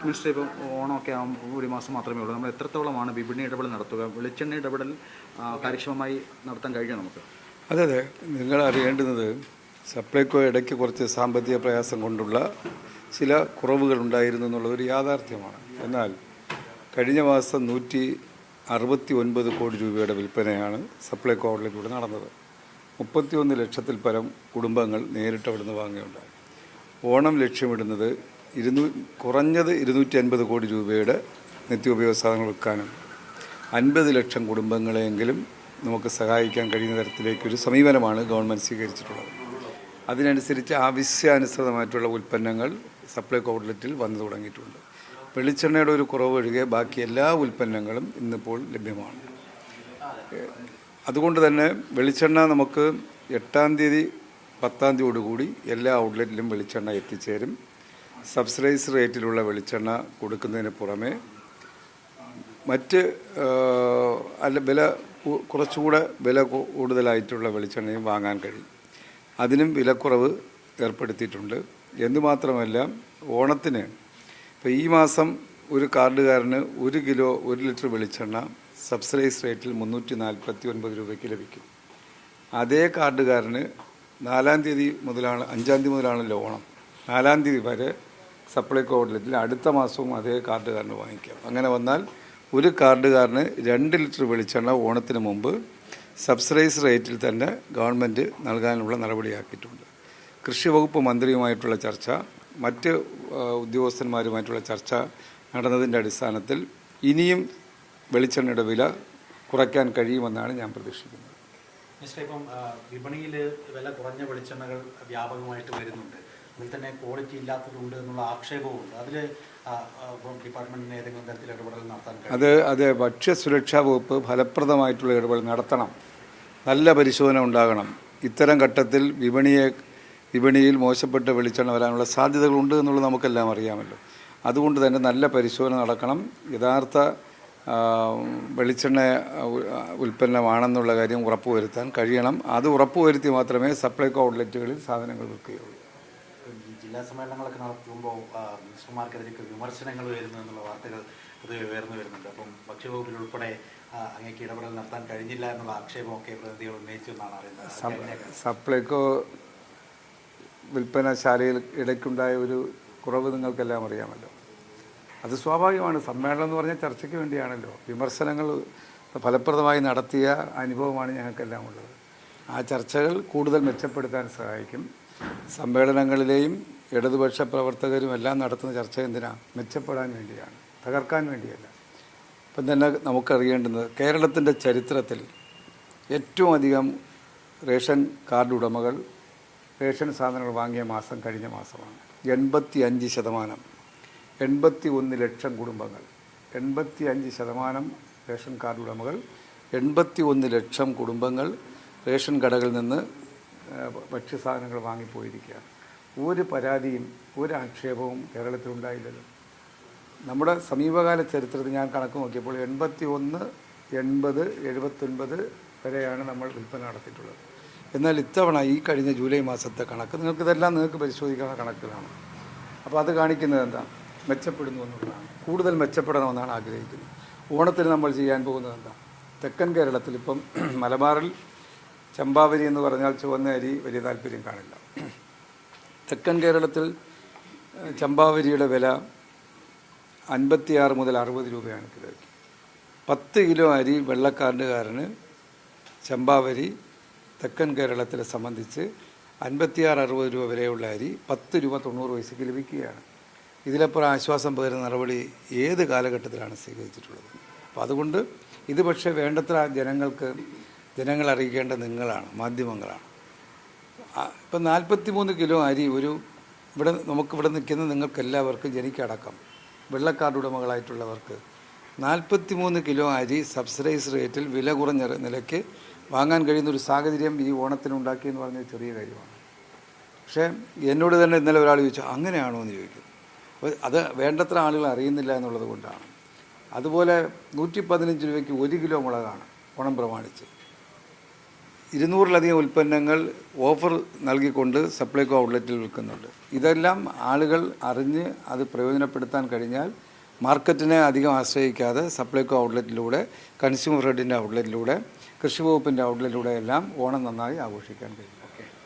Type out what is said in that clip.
Minister, ഇപ്പം ഓണമൊക്കെ ആകുമ്പോൾ ഒരു മാസം മാത്രമേ ഉള്ളൂ. നമ്മൾ എത്രത്തോളമാണ് വിപണി ഇടപെടൽ നടത്തുക? വെളിച്ചെണ്ണ ഇടപെടൽ കാര്യക്ഷമമായി നടത്താൻ കഴിയുക നമുക്ക്? അതെ, നിങ്ങൾ അറിയേണ്ടുന്നത് സപ്ലൈകോ ഇടയ്ക്ക് കുറച്ച് സാമ്പത്തിക പ്രയാസം കൊണ്ടുള്ള ചില കുറവുകൾ ഉണ്ടായിരുന്നു എന്നുള്ളതൊരു യാഥാർത്ഥ്യമാണ്. എന്നാൽ കഴിഞ്ഞ മാസം 169 കോടി രൂപയുടെ വിൽപ്പനയാണ് സപ്ലൈകോ ഔട്ട്ലെറ്റിലൂടെ നടന്നത്. 31 ലക്ഷത്തിൽ പരം കുടുംബങ്ങൾ നേരിട്ട് അവിടുന്ന് വാങ്ങുകയുണ്ടായി. ഓണം ലക്ഷ്യമിടുന്നത് കുറഞ്ഞത് 250 കോടി രൂപയുടെ നിത്യോപയോഗ സാധനങ്ങൾ വിൽക്കാനും 50 ലക്ഷം കുടുംബങ്ങളെങ്കിലും നമുക്ക് സഹായിക്കാൻ കഴിയുന്ന തരത്തിലേക്കൊരു സമീപനമാണ് ഗവൺമെൻറ് സ്വീകരിച്ചിട്ടുള്ളത്. അതിനനുസരിച്ച് ആവശ്യാനുസൃതമായിട്ടുള്ള ഉൽപ്പന്നങ്ങൾ സപ്ലൈകോ ഔട്ട്ലെറ്റിൽ വന്നു തുടങ്ങിയിട്ടുണ്ട്. വെളിച്ചെണ്ണയുടെ ഒരു കുറവ് ഒഴികെ ബാക്കി എല്ലാ ഉൽപ്പന്നങ്ങളും ഇന്നിപ്പോൾ ലഭ്യമാണ്. അതുകൊണ്ട് തന്നെ വെളിച്ചെണ്ണ നമുക്ക് 8-ാം തീയതി 10-ാം തീയതിയോടുകൂടി എല്ലാ ഔട്ട്ലെറ്റിലും വെളിച്ചെണ്ണ എത്തിച്ചേരും. സബ്സിഡൈസ് റേറ്റിലുള്ള വെളിച്ചെണ്ണ കൊടുക്കുന്നതിന് പുറമെ മറ്റ് വില കുറച്ചുകൂടെ വില കൂടുതലായിട്ടുള്ള വെളിച്ചെണ്ണയും വാങ്ങാൻ കഴിയും. അതിനും വിലക്കുറവ് ഏർപ്പെടുത്തിയിട്ടുണ്ട്. എന്തുമാത്രമല്ല, ഓണത്തിന് ഇപ്പോൾ ഈ മാസം ഒരു കാർഡുകാരന് 1 കിലോ 1 ലിറ്റർ വെളിച്ചെണ്ണ സബ്സിഡൈസ് റേറ്റിൽ 349 രൂപയ്ക്ക് ലഭിക്കും. അതേ കാർഡുകാരന് 5-ാം തീയതി മുതലാണല്ലോ ഓണം. 4-ാം തീയതി വരെ സപ്ലൈകോ ഔട്ട്ലെറ്റിൽ അടുത്ത മാസവും അതേ കാർഡുകാരന് വാങ്ങിക്കാം. അങ്ങനെ വന്നാൽ ഒരു കാർഡുകാരന് 2 ലിറ്റർ വെളിച്ചെണ്ണ ഓണത്തിന് മുമ്പ് സബ്സിഡൈസ് റേറ്റിൽ തന്നെ ഗവൺമെൻറ് നൽകാനുള്ള നടപടിയാക്കിയിട്ടുണ്ട്. കൃഷി വകുപ്പ് മന്ത്രിയുമായിട്ടുള്ള ചർച്ച, മറ്റ് ഉദ്യോഗസ്ഥന്മാരുമായിട്ടുള്ള ചർച്ച നടന്നതിൻ്റെ അടിസ്ഥാനത്തിൽ ഇനിയും വെളിച്ചെണ്ണയുടെ വില കുറയ്ക്കാൻ കഴിയുമെന്നാണ് ഞാൻ പ്രതീക്ഷിക്കുന്നത്. മിസ്റ്റർ, ഇപ്പം വിപണിയിൽ വില കുറഞ്ഞ വെളിച്ചെണ്ണകൾ വ്യാപകമായിട്ട് വരുന്നുണ്ട്. അതിൽ തന്നെ ക്വാളിറ്റി ഇല്ലാത്തതുണ്ട് എന്നുള്ള ആക്ഷേപവുമുണ്ട്. അതിൽ ഡിപ്പാർട്ട്മെൻറ്റിന് ഏതെങ്കിലും തരത്തിൽ ഇടപെടൽ നടത്താൻ കഴിയും? അതെ, ഭക്ഷ്യസുരക്ഷാ വകുപ്പ് ഫലപ്രദമായിട്ടുള്ള ഇടപെടൽ നടത്തണം. നല്ല പരിശോധന ഉണ്ടാകണം. ഇത്തരം ഘട്ടത്തിൽ വിപണിയിൽ മോശപ്പെട്ട വെളിച്ചെണ്ണ വരാനുള്ള സാധ്യതകളുണ്ട് എന്നുള്ളത് നമുക്കെല്ലാം അറിയാമല്ലോ. അതുകൊണ്ട് തന്നെ നല്ല പരിശോധന നടക്കണം. യഥാർത്ഥ വെളിച്ചെണ്ണ ഉൽപ്പന്നമാണെന്നുള്ള കാര്യം ഉറപ്പുവരുത്താൻ കഴിയണം. അത് ഉറപ്പുവരുത്തി മാത്രമേ സപ്ലൈകോ ഔട്ട്ലെറ്റുകളിൽ സാധനങ്ങൾ വിൽക്കുകയുള്ളൂ. ജില്ലാ സമ്മേളനങ്ങളൊക്കെ നടത്തുമ്പോൾ മിനിസ്റ്റർമാർക്കെതിരെ വിമർശനങ്ങൾ വരുന്നു എന്നുള്ള വാർത്തകൾ പൊതുവെ ഉയർന്നു വരുന്നുണ്ട്. അപ്പം ഭക്ഷ്യവകുപ്പിൽ ഉൾപ്പെടെ അങ്ങേക്ക് ഇടപെടൽ നടത്താൻ കഴിഞ്ഞില്ല എന്നുള്ള ആക്ഷേപമൊക്കെ പ്രതിനിധികൾ ഉന്നയിച്ചു എന്നാണ് അറിയുന്നത്. സപ്ലൈകോ വിൽപ്പനശാലയിൽ ഇടയ്ക്കുണ്ടായ ഒരു കുറവ് നിങ്ങൾക്കെല്ലാം അറിയാമല്ലോ. അത് സ്വാഭാവികമാണ്. സമ്മേളനം എന്ന് പറഞ്ഞാൽ ചർച്ചയ്ക്ക് വേണ്ടിയാണല്ലോ. വിമർശനങ്ങൾ ഫലപ്രദമായി നടത്തിയ അനുഭവമാണ് ഞങ്ങൾക്കെല്ലാം ഉള്ളത്. ആ ചർച്ചകൾ കൂടുതൽ മെച്ചപ്പെടുത്താൻ സഹായിക്കും. സമ്മേളനങ്ങളിലെയും ഇടതുപക്ഷ പ്രവർത്തകരും എല്ലാം നടത്തുന്ന ചർച്ച എന്തിനാണ്? മെച്ചപ്പെടാൻ വേണ്ടിയാണ്, തകർക്കാൻ വേണ്ടിയല്ല. ഇപ്പം തന്നെ നമുക്കറിയേണ്ടുന്നത് കേരളത്തിൻ്റെ ചരിത്രത്തിൽ ഏറ്റവും അധികം റേഷൻ കാർഡ് ഉടമകൾ റേഷൻ സാധനങ്ങൾ വാങ്ങിയ മാസം കഴിഞ്ഞ മാസമാണ്. 85%. 81 ലക്ഷം കുടുംബങ്ങൾ, 85% റേഷൻ കാർഡ് ഉടമകൾ, 81 ലക്ഷം കുടുംബങ്ങൾ റേഷൻ കടകളിൽ നിന്ന് ഭക്ഷ്യസാധനങ്ങൾ വാങ്ങിപ്പോയിരിക്കുകയാണ്. ഒരു പരാതിയും ഒരു ആക്ഷേപവും കേരളത്തിലുണ്ടായില്ലല്ലോ. നമ്മുടെ സമീപകാല ചരിത്രത്തിൽ ഞാൻ കണക്ക് നോക്കിയപ്പോൾ 81, 80, 79 വരെയാണ് നമ്മൾ വിൽപ്പന നടത്തിയിട്ടുള്ളത്. എന്നാൽ ഇത്തവണ ഈ കഴിഞ്ഞ ജൂലൈ മാസത്തെ കണക്ക് നിങ്ങൾക്ക് പരിശോധിക്കാവുന്ന കണക്കുകളാണ്. അപ്പോൾ അത് കാണിക്കുന്നത് എന്താ? മെച്ചപ്പെടുന്നു എന്നുള്ളതാണ്. കൂടുതൽ മെച്ചപ്പെടണമെന്നാണ് ആഗ്രഹിക്കുന്നത്. ഓണത്തിന് നമ്മൾ ചെയ്യാൻ പോകുന്നത് എന്താ? തെക്കൻ കേരളത്തിൽ ഇപ്പം മലബാറിൽ ചമ്പാവരി എന്ന് പറഞ്ഞാൽ ചുവന്ന അരി വലിയ താല്പര്യം കാണില്ല. തെക്കൻ കേരളത്തിൽ ചമ്പാവരിയുടെ വില 56 മുതൽ 60 രൂപയാണ് കിലോയ്ക്ക്. 10 കിലോ അരി വെള്ളക്കാർഡുകാരന് ചമ്പാവരി തെക്കൻ കേരളത്തിലെ സംബന്ധിച്ച് 56-60 രൂപ വിലയുള്ള അരി 10 രൂപ 90 പൈസയ്ക്ക് ലഭിക്കുകയാണ്. ഇതിലപ്പുറം ആശ്വാസം പകരുന്ന നടപടി ഏത് കാലഘട്ടത്തിലാണ് സ്വീകരിച്ചിട്ടുള്ളത്? അപ്പോൾ അതുകൊണ്ട് ഇത് പക്ഷേ വേണ്ടത്ര ജനങ്ങൾ അറിയിക്കേണ്ട നിങ്ങളാണ്, മാധ്യമങ്ങളാണ്. ഇപ്പം 43 കിലോ അരി നമുക്കിവിടെ നിൽക്കുന്ന നിങ്ങൾക്കെല്ലാവർക്കും ജനിക്കടക്കം വെള്ളക്കാർഡ് ഉടമകളായിട്ടുള്ളവർക്ക് 43 കിലോ അരി സബ്സിഡൈസ് റേറ്റിൽ വില കുറഞ്ഞ നിലയ്ക്ക് വാങ്ങാൻ കഴിയുന്നൊരു സാഹചര്യം ഈ ഓണത്തിനുണ്ടാക്കിയെന്ന് പറഞ്ഞൊരു ചെറിയ കാര്യമാണ്. പക്ഷേ എന്നോട് തന്നെ ഇന്നലെ ഒരാൾ ചോദിച്ചു, അങ്ങനെയാണോ എന്ന് ചോദിക്കുന്നു. അപ്പോൾ അത് വേണ്ടത്ര ആളുകൾ അറിയുന്നില്ല എന്നുള്ളത് കൊണ്ടാണ്. അതുപോലെ 115 രൂപയ്ക്ക് 1 കിലോ മുളകാണ് ഓണം പ്രമാണിച്ച്. 200-ലധികം ഉൽപ്പന്നങ്ങൾ ഓഫർ നൽകിക്കൊണ്ട് സപ്ലൈകോ ഔട്ട്ലെറ്റിൽ വിൽക്കുന്നുണ്ട്. ഇതെല്ലാം ആളുകൾ അറിഞ്ഞ് അത് പ്രയോജനപ്പെടുത്താൻ കഴിഞ്ഞാൽ മാർക്കറ്റിനെ അധികം ആശ്രയിക്കാതെ സപ്ലൈകോ ഔട്ട്ലെറ്റിലൂടെ, കൺസ്യൂമർ ഫെഡിൻ്റെ ഔട്ട്ലെറ്റിലൂടെ, കൃഷി വകുപ്പിൻ്റെ ഔട്ട്ലെറ്റിലൂടെ എല്ലാം ഓണം നന്നായി ആഘോഷിക്കാൻ കഴിയും.